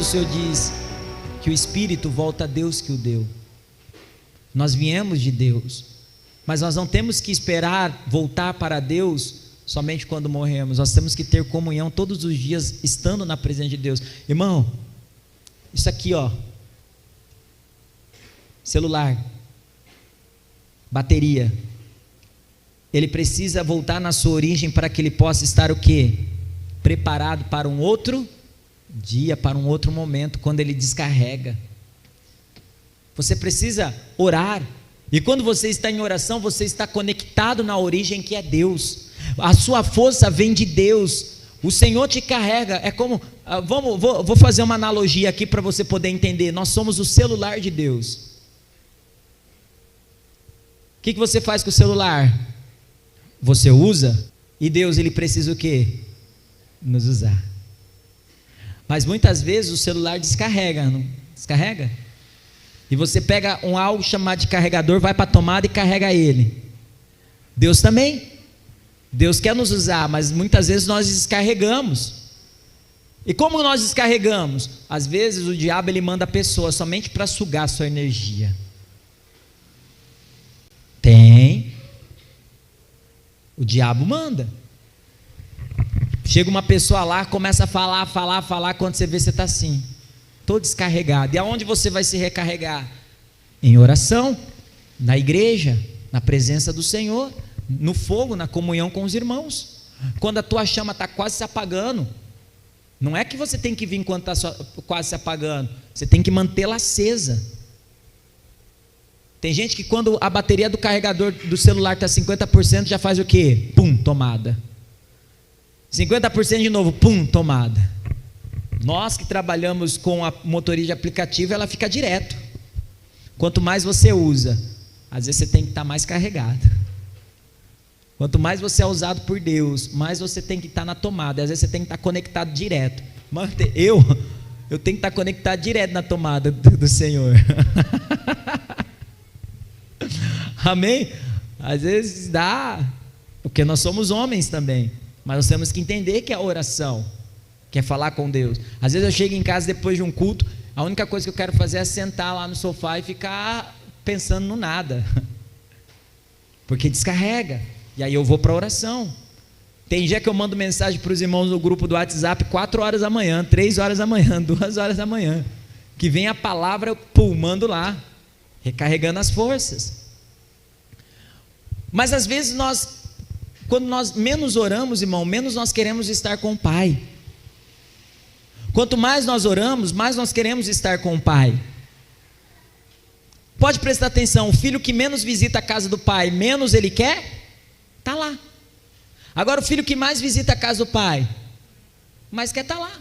Senhor diz que o Espírito volta a Deus que o deu. Nós viemos de Deus, mas nós não temos que esperar voltar para Deus somente quando morremos. Nós temos que ter comunhão todos os dias, estando na presença de Deus. Irmão, isso aqui, ó, celular, bateria, ele precisa voltar na sua origem para que ele possa estar o quê? Preparado para um outro dia, para um outro momento, quando ele descarrega. Você precisa orar, e quando você está em oração, você está conectado na origem que é Deus. A sua força vem de Deus. O Senhor te carrega. É como, vou fazer uma analogia aqui para você poder entender. Nós somos o celular de Deus. O que você faz com o celular? Você usa, e Deus, ele precisa o quê? Nos usar. Mas muitas vezes o celular descarrega, não descarrega? E você pega algo chamado de carregador, vai para a tomada e carrega ele. Deus também. Deus quer nos usar, mas muitas vezes nós descarregamos. E como nós descarregamos? Às vezes o diabo ele manda a pessoa somente para sugar a sua energia. Tem. O diabo manda. Chega uma pessoa lá, começa a falar, quando você vê, você está assim, todo descarregado. E aonde você vai se recarregar? Em oração, na igreja, na presença do Senhor, no fogo, na comunhão com os irmãos. Quando a tua chama está quase se apagando, não é que você tem que vir enquanto está quase se apagando, você tem que mantê-la acesa. Tem gente que quando a bateria do carregador do celular está 50%, já faz o quê? Pum, tomada. 50% de novo, pum, tomada. Nós que trabalhamos com a motoria de aplicativo, ela fica direto. Quanto mais você usa, às vezes você tem que estar mais carregado. Quanto mais você é usado por Deus, mais você tem que estar na tomada. Às vezes você tem que estar conectado direto. Mano, eu tenho que estar conectado direto na tomada do Senhor. Amém? Às vezes dá, porque nós somos homens também, mas nós temos que entender que é a oração, que é falar com Deus. Às vezes eu chego em casa depois de um culto, a única coisa que eu quero fazer é sentar lá no sofá e ficar pensando no nada, porque descarrega, e aí eu vou para a oração. Tem dia que eu mando mensagem para os irmãos no grupo do WhatsApp 4 horas da manhã, 3 horas da manhã, 2 horas da manhã, que vem a palavra, eu mando lá, recarregando as forças. Mas às vezes quando nós menos oramos, irmão, menos nós queremos estar com o Pai. Quanto mais nós oramos, mais nós queremos estar com o Pai. Pode prestar atenção, o filho que menos visita a casa do pai, menos ele quer, está lá. Agora o filho que mais visita a casa do pai, mais quer estar lá.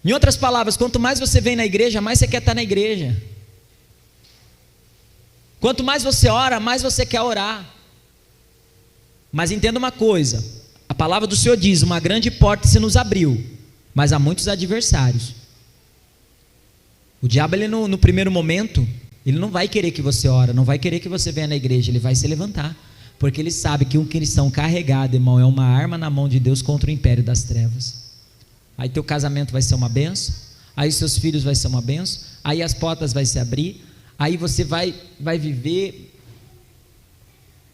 Em outras palavras, quanto mais você vem na igreja, mais você quer estar na igreja. Quanto mais você ora, mais você quer orar. Mas entenda uma coisa, a palavra do Senhor diz, uma grande porta se nos abriu, mas há muitos adversários. O diabo, ele no primeiro momento, ele não vai querer que você ore, não vai querer que você venha na igreja, ele vai se levantar, porque ele sabe que um cristão carregado, irmão, é uma arma na mão de Deus contra o império das trevas. Aí teu casamento vai ser uma benção, aí seus filhos vai ser uma benção, aí as portas vai se abrir, aí você vai viver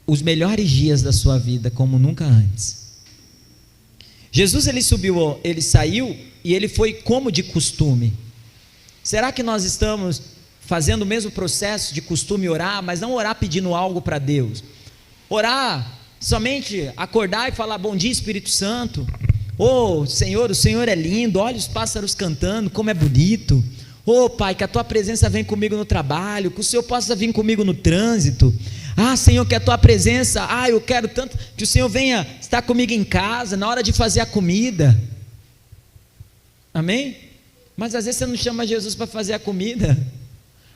os melhores dias da sua vida como nunca antes. Jesus, ele saiu e ele foi como de costume. Será que nós estamos fazendo o mesmo processo de costume orar, mas não orar pedindo algo para Deus? Orar, somente acordar e falar, bom dia Espírito Santo, Senhor, o Senhor é lindo, olha os pássaros cantando, como é bonito. Pai, que a tua presença venha comigo no trabalho, que o Senhor possa vir comigo no trânsito. Senhor, que a tua presença, eu quero tanto que o Senhor venha estar comigo em casa, na hora de fazer a comida. Amém? Mas às vezes você não chama Jesus para fazer a comida.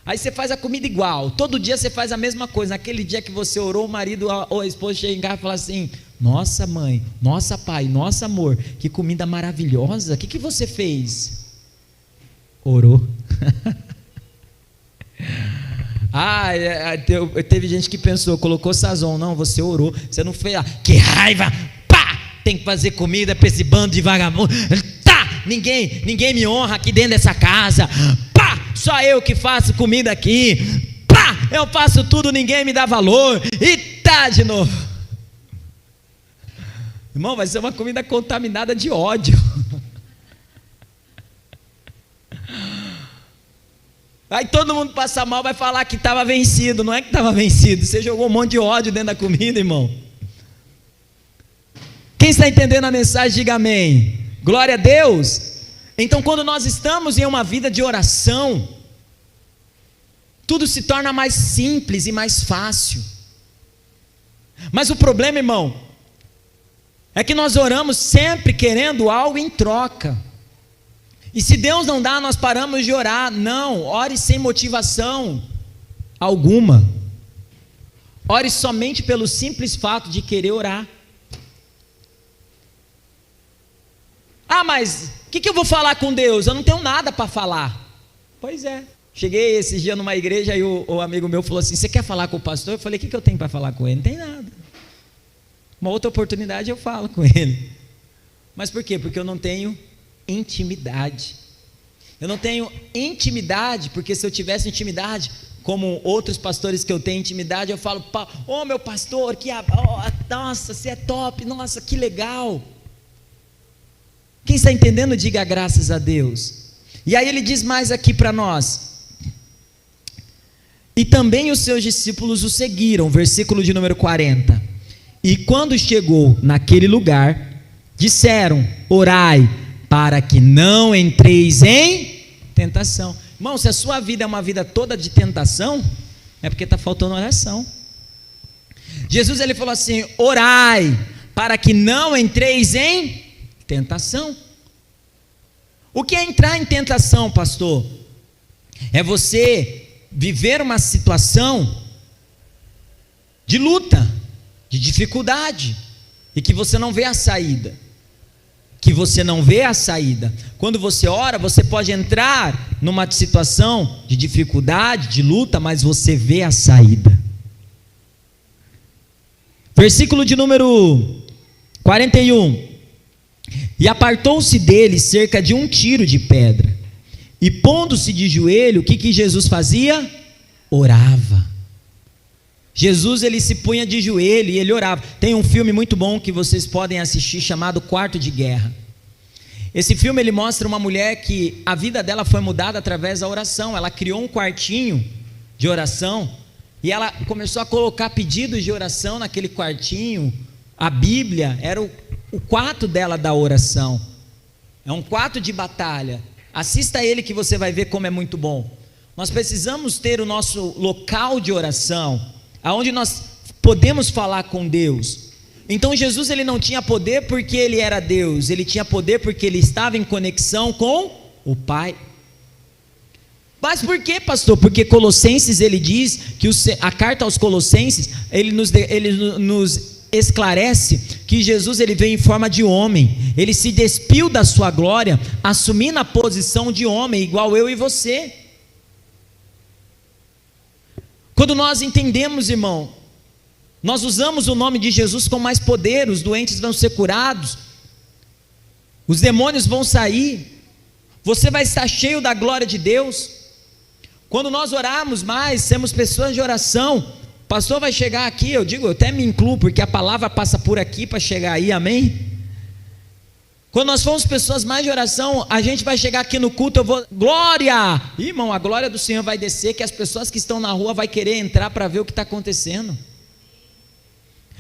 Aí você faz a comida igual, todo dia você faz a mesma coisa. Naquele dia que você orou, o marido ou a esposa chega em casa e fala assim, nossa mãe, nossa pai, nossa amor, que comida maravilhosa, o que você fez? Orou. Teve gente que pensou, colocou sazon. Não, você orou, você não fez. Que raiva, pá, tem que fazer comida para esse bando de vagabundo. Tá, ninguém me honra aqui dentro dessa casa. Pá, só eu que faço comida aqui. Pá, eu faço tudo, ninguém me dá valor. E tá de novo. Irmão, vai ser uma comida contaminada de ódio. Aí todo mundo passa mal, vai falar que estava vencido. Não é que estava vencido, você jogou um monte de ódio dentro da comida, irmão. Quem está entendendo a mensagem, diga amém. Glória a Deus. Então, quando nós estamos em uma vida de oração, tudo se torna mais simples e mais fácil. Mas o problema, irmão, é que nós oramos sempre querendo algo em troca. E se Deus não dá, nós paramos de orar. Não, ore sem motivação alguma. Ore somente pelo simples fato de querer orar. Ah, mas o que eu vou falar com Deus? Eu não tenho nada para falar. Pois é. Cheguei esse dia numa igreja e o amigo meu falou assim: você quer falar com o pastor? Eu falei: o que eu tenho para falar com ele? Não tem nada. Uma outra oportunidade eu falo com ele. Mas por quê? Porque eu não tenho intimidade. Eu não tenho intimidade, porque se eu tivesse intimidade, como outros pastores que eu tenho intimidade, eu falo: ô meu pastor, nossa, você é top, nossa, que legal. Quem está entendendo, diga graças a Deus. E aí ele diz mais aqui para nós: e também os seus discípulos o seguiram, versículo de número 40. E quando chegou naquele lugar, disseram: orai, para que não entreis em tentação. Irmão, se a sua vida é uma vida toda de tentação, é porque está faltando oração. Jesus ele falou assim: orai, para que não entreis em tentação. O que é entrar em tentação, pastor? É você viver uma situação de luta, de dificuldade, e que você não vê a saída. Quando você ora, você pode entrar numa situação de dificuldade, de luta, mas você vê a saída. Versículo de número 41. E apartou-se dele cerca de 1 tiro de pedra, e pondo-se de joelho, o que Jesus fazia? Orava. Jesus ele se punha de joelho e ele orava. Tem um filme muito bom que vocês podem assistir, chamado Quarto de Guerra. Esse filme ele mostra uma mulher que a vida dela foi mudada através da oração. Ela criou um quartinho de oração e ela começou a colocar pedidos de oração naquele quartinho. A Bíblia era o quarto dela da oração. É um quarto de batalha. Assista ele que você vai ver como é muito bom. Nós precisamos ter o nosso local de oração, aonde nós podemos falar com Deus. Então Jesus ele não tinha poder porque ele era Deus, ele tinha poder porque ele estava em conexão com o Pai. Mas por que, pastor? Porque Colossenses ele diz que a carta aos Colossenses ele nos esclarece que Jesus ele veio em forma de homem, ele se despiu da sua glória, assumindo a posição de homem, igual eu e você. Quando nós entendemos, irmão, nós usamos o nome de Jesus com mais poder, os doentes vão ser curados, os demônios vão sair, você vai estar cheio da glória de Deus. Quando nós orarmos mais, sermos pessoas de oração, o pastor vai chegar aqui, eu até me incluo, porque a palavra passa por aqui para chegar aí, amém? Quando nós formos pessoas mais de oração, a gente vai chegar aqui no culto, glória! Irmão, a glória do Senhor vai descer, que as pessoas que estão na rua vão querer entrar para ver o que está acontecendo.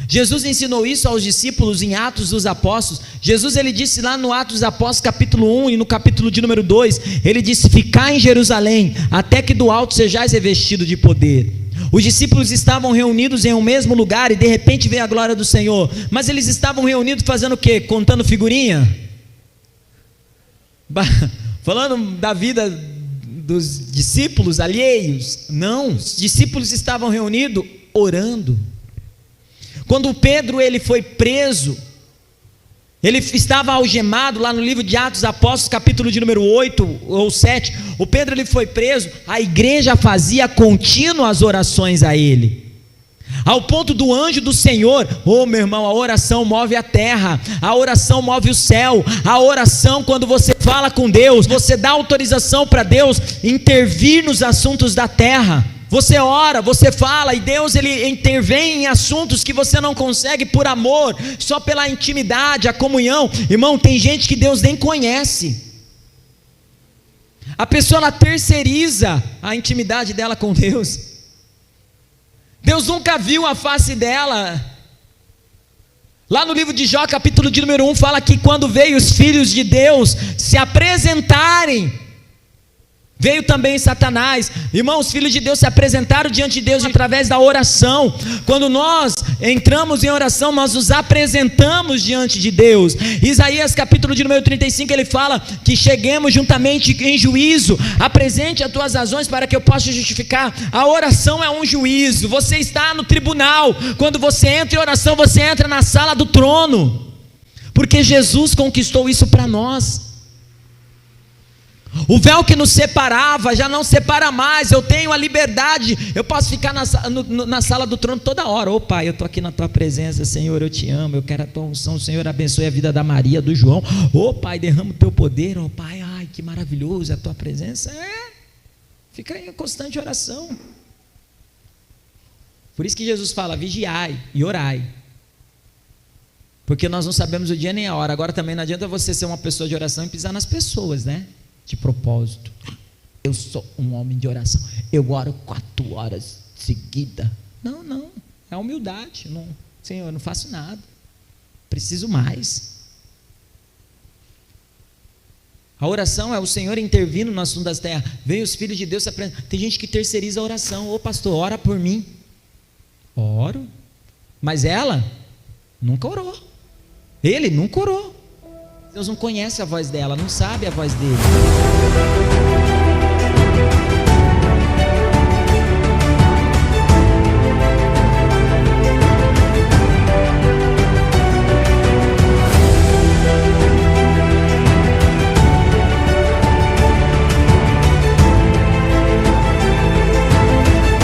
Jesus ensinou isso aos discípulos em Atos dos Apóstolos. Jesus ele disse lá no Atos dos Apóstolos capítulo 1 e no capítulo de número 2, ele disse: ficai em Jerusalém, até que do alto sejais revestido de poder. Os discípulos estavam reunidos em um mesmo lugar e de repente veio a glória do Senhor. Mas eles estavam reunidos fazendo o quê? Contando figurinha? Falando da vida dos discípulos alheios? Não, os discípulos estavam reunidos orando. Quando Pedro ele foi preso, ele estava algemado lá no livro de Atos dos Apóstolos, capítulo de número 8 ou 7. O Pedro ele foi preso, a igreja fazia contínuas orações a ele. ao ponto do anjo do Senhor. Oh, meu irmão, a oração move a terra, a oração move o céu. A oração, quando você fala com Deus, você dá autorização para Deus intervir nos assuntos da terra. Você ora, você fala, e Deus ele intervém em assuntos que você não consegue por amor, só pela intimidade, a comunhão. Irmão, tem gente que Deus nem conhece. A pessoa ela terceiriza a intimidade dela com Deus. Deus nunca viu a face dela. Lá no livro de Jó, capítulo de número 1, fala que quando veio os filhos de Deus se apresentarem, veio também Satanás. Irmãos, os filhos de Deus se apresentaram diante de Deus através da oração. Quando nós entramos em oração, nós nos apresentamos diante de Deus. Isaías capítulo de número 35, ele fala que cheguemos juntamente em juízo. Apresente as tuas razões para que eu possa justificar. A oração é um juízo. Você está no tribunal. Quando você entra em oração, você entra na sala do trono, porque Jesus conquistou isso para nós. O véu que nos separava já não separa mais. Eu tenho a liberdade, eu posso ficar na sala do trono toda hora. Ô Pai, eu estou aqui na tua presença, Senhor, eu te amo, eu quero a tua unção, Senhor, abençoe a vida da Maria, do João. Ô Pai, derrama o teu poder. Ô Pai, ai, que maravilhoso é a tua presença. Fica em constante oração. Por isso que Jesus fala, vigiai e orai, porque nós não sabemos o dia nem a hora. Agora também não adianta você ser uma pessoa de oração e pisar nas pessoas, né? De propósito, eu sou um homem de oração, eu oro 4 horas seguidas. Não, é humildade. Não, Senhor, eu não faço nada, preciso mais. A oração é o Senhor intervindo no assunto das terras. Veio os filhos de Deus se apresentar. Tem gente que terceiriza a oração. Ô pastor, ora por mim. Oro, mas ela nunca orou, ele nunca orou. Deus não conhece a voz dela, não sabe a voz dele.